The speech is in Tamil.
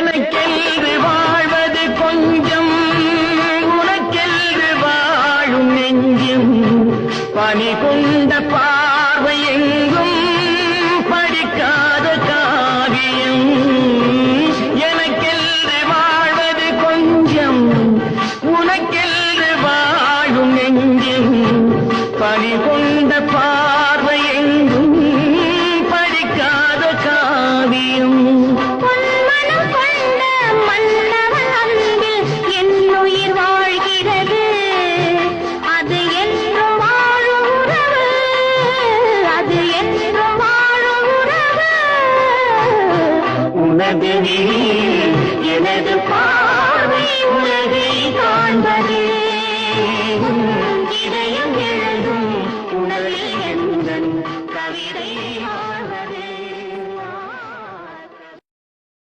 எனக்கென்று வாழ்வது கொஞ்சம், உனக்கென்று வாழும் நெஞ்சும், பனி கொண்ட பார்வை எங்கும் படிக்காத காவியம். எனக்கென்று வாழ்வது கொஞ்சம், உனக்கென்று வாழும் நெஞ்சும், பனி கொண்ட பார்வை எங்கும் படிக்காத காவியம். பொன்மனம் கொண்ட மன்னவன் அன்பில் என் உயிர் வாழ்கிறது. அது என்றும் வாழும் உறவு, அது என்றும் வாழும் உறவு. உனது விழி எனது பார்வை உலகை காண்பதே.